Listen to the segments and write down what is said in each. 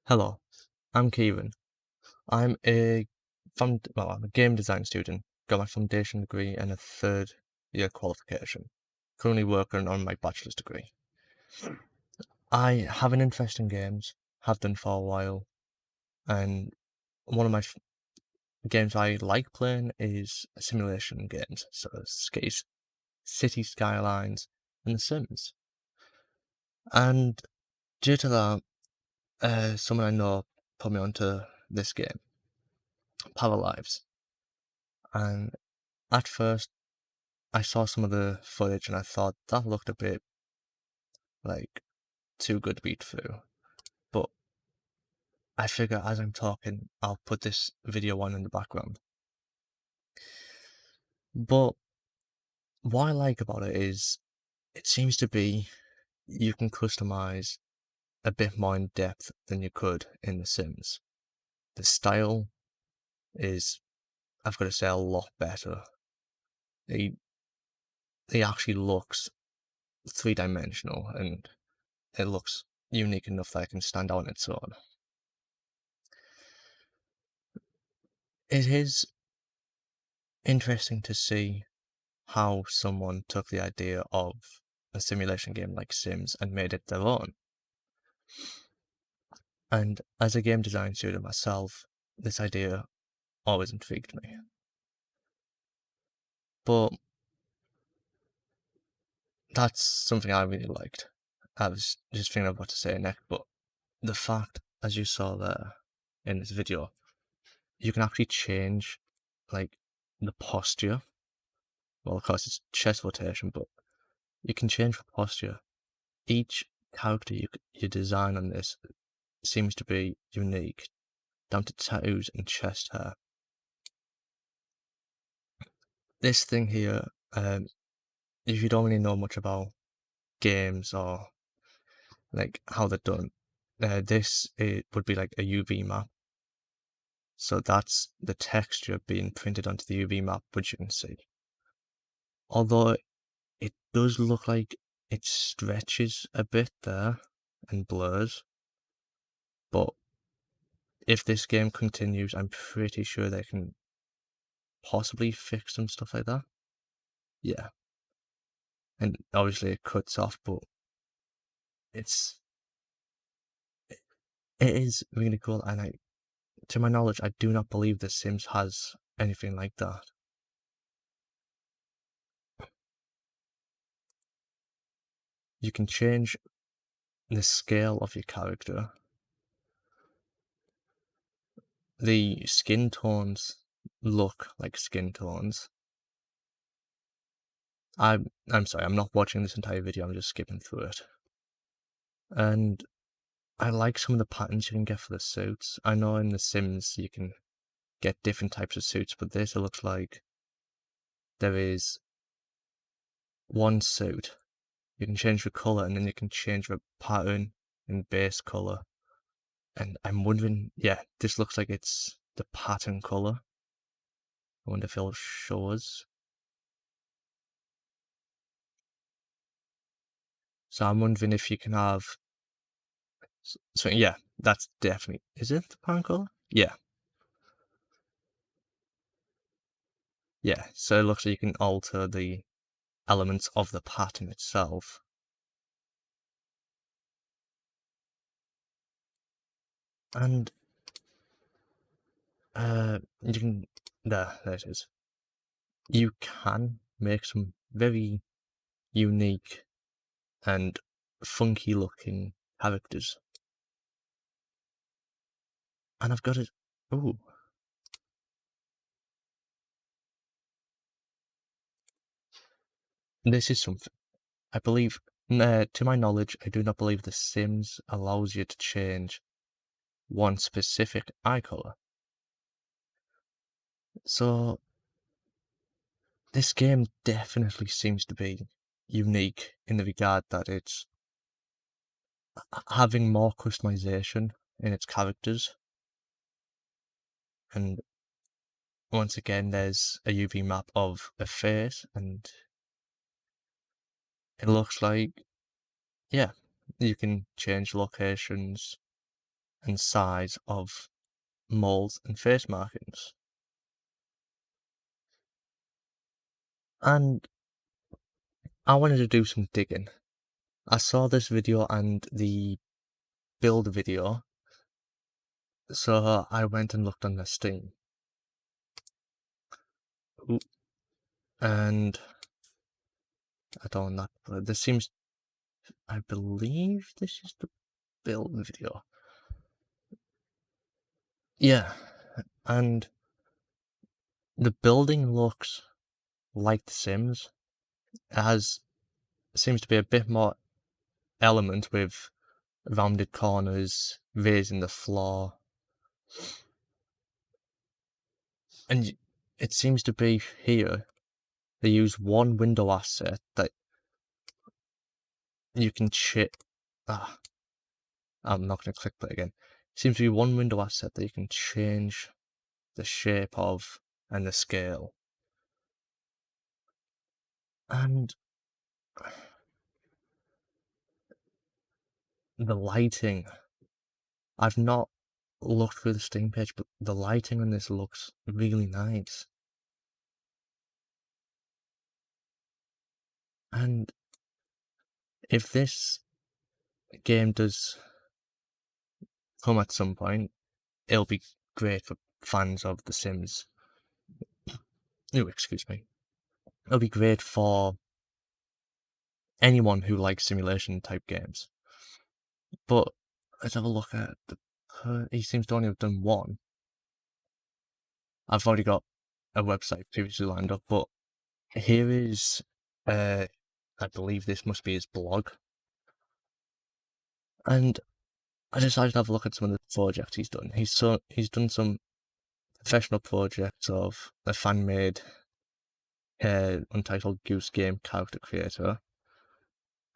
Hello, I'm Kieran. I'm a game design student, got my foundation degree and a third year qualification. Currently working on my bachelor's degree. I have an interest in games, have done for a while, and one of games I like playing is simulation games, so City Skylines and The Sims. And due to that, someone I know put me onto this game, Paralives. And at first, I saw some of the footage and I thought that looked a bit like too good to be true. But I figure as I'm talking, I'll put this video on in the background. But what I like about it is it seems to be you can customize a bit more in depth than you could in The Sims. The style is, I've got to say, a lot better. It, it actually looks three-dimensional and it looks unique enough that it can stand out on its own. It is interesting to see how someone took the idea of a simulation game like Sims and made it their own. And as a game design student myself, this idea always intrigued me. But that's something I really liked. I was just thinking of what to say next, but the fact, as you saw there in this video, you can actually change like the posture. Well, of course, it's chest rotation, but you can change the posture. Each character you design on this seems to be unique, down to tattoos and chest hair. This thing here, if you don't really know much about games or like how they're done, this it would be like a UV map. So that's the texture being printed onto the UV map, which you can see. Although it does look like it stretches a bit there and blurs, but if this game continues, I'm pretty sure they can possibly fix some stuff like that. Yeah, and obviously it cuts off, but it's it is really cool, and to my knowledge, I do not believe The Sims has anything like that. You can change the scale of your character. The skin tones look like skin tones. I'm sorry, I'm not watching this entire video, I'm just skipping through it. And I like some of the patterns you can get for the suits. I know in The Sims you can get different types of suits, but this it looks like there is one suit. You can change the color and then you can change the pattern and base color. And I'm wondering, yeah, this looks like it's the pattern color. I wonder if it'll show us. So I'm wondering if you can have. So yeah, that's definitely. Is it the pattern color? Yeah, yeah. So it looks like you can alter the elements of the pattern itself. And you can. There it is. You can make some very unique and funky looking characters. And I've got it. Ooh. This is something. I believe, to my knowledge, I do not believe The Sims allows you to change one specific eye color. So, this game definitely seems to be unique in the regard that it's having more customization in its characters. And once again, there's a UV map of a face, and it looks like, yeah, you can change locations and size of moles and face markings. And I wanted to do some digging. I saw this video and the build video, so I went and looked on the Steam. Ooh, and I don't know, this seems, I believe this is the build video. Yeah, and the building looks like The Sims. It seems to be a bit more element with rounded corners, raising the floor, and it seems to be here they use one window asset that you can I'm not going to click play again. It seems to be one window asset that you can change the shape of and the scale. And the lighting, I've not looked through the Steam page, but the lighting on this looks really nice. And if this game does come at some point, it'll be great for fans of The Sims. Oh, excuse me. It'll be great for anyone who likes simulation type games. But let's have a look at he seems to only have done one. I've already got a website previously lined up, but here is, I believe this must be his blog. And I decided to have a look at some of the projects he's done. He's done some professional projects of a fan-made Untitled Goose Game character creator,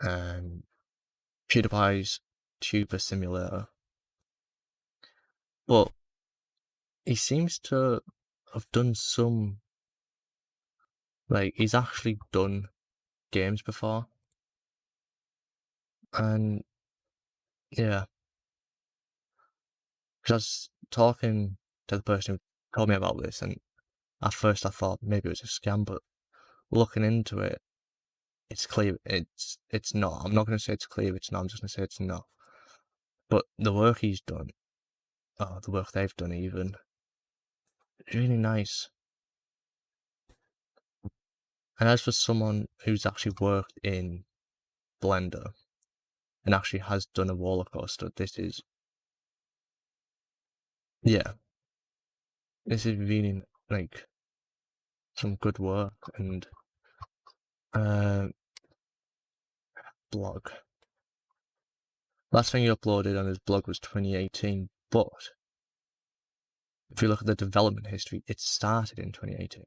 and PewDiePie's Tuber Simulator. But he seems to have done some, like, he's actually done games before. And yeah, because I was talking to the person who told me about this, and at first I thought maybe it was a scam, but looking into it, it's clear it's not. I'm not going to say it's clear it's not, I'm just going to say it's not. But the work he's done, the work they've done even, it's really nice. And as for someone who's actually worked in Blender and actually has done a roller coaster, yeah, this is really, like, some good work. And blog. Last thing he uploaded on his blog was 2018, but if you look at the development history, it started in 2018.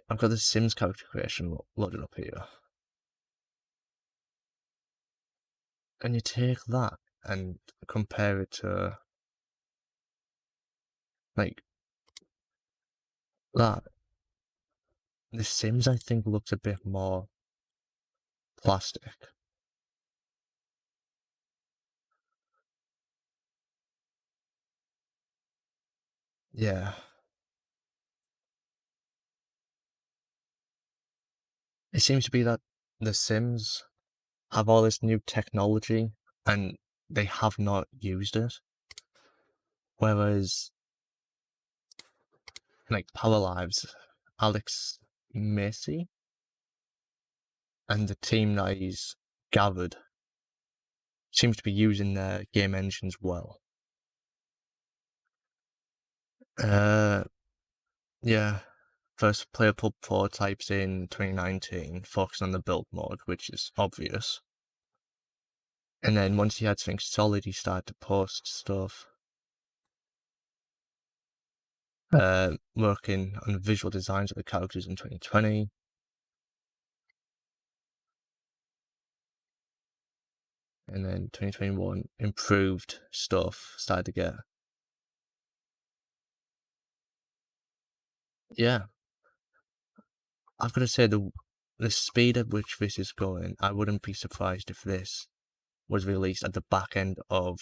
I've got the Sims character creation loaded up here. And you take that and compare it to, like, that. The Sims, I think, looks a bit more plastic. Yeah. It seems to be that The Sims have all this new technology and they have not used it. Whereas, like, Paralives, Alex Macy and the team that he's gathered seems to be using their game engines well. Yeah. First playable prototypes in 2019, focusing on the build mode, which is obvious. And then once he had something solid, he started to post stuff. Working on visual designs of the characters in 2020. And then 2021, improved stuff started to get. Yeah. I've got to say, the speed at which this is going, I wouldn't be surprised if this was released at the back end of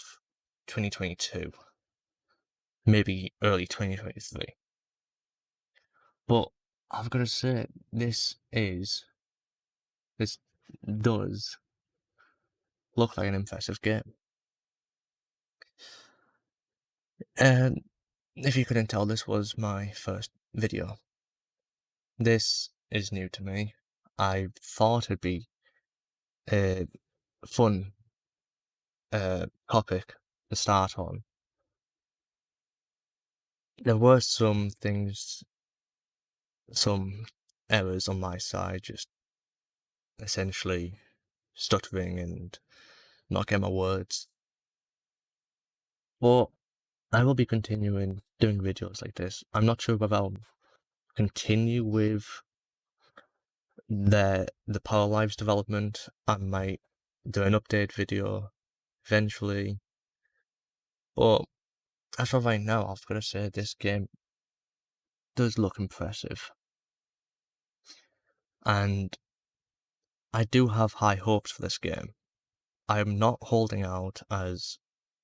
2022, maybe early 2023. But I've got to say, this does look like an impressive game. And if you couldn't tell, this was my first video. This is new to me. I thought it'd be a fun topic to start on. There were some things, some errors on my side, just essentially stuttering and not getting my words. But I will be continuing doing videos like this. I'm not sure whether I'll continue with the Paralives development. I might do an update video eventually. But as of right now, I've got to say this game does look impressive. And I do have high hopes for this game. I am not holding out, as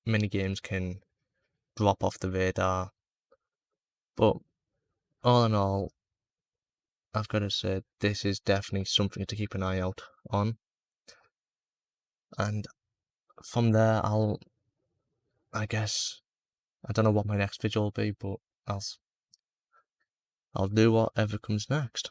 many games can drop off the radar. But all in all, I've got to say this is definitely something to keep an eye out on. And from there, I guess, I don't know what my next video will be, but I'll do whatever comes next.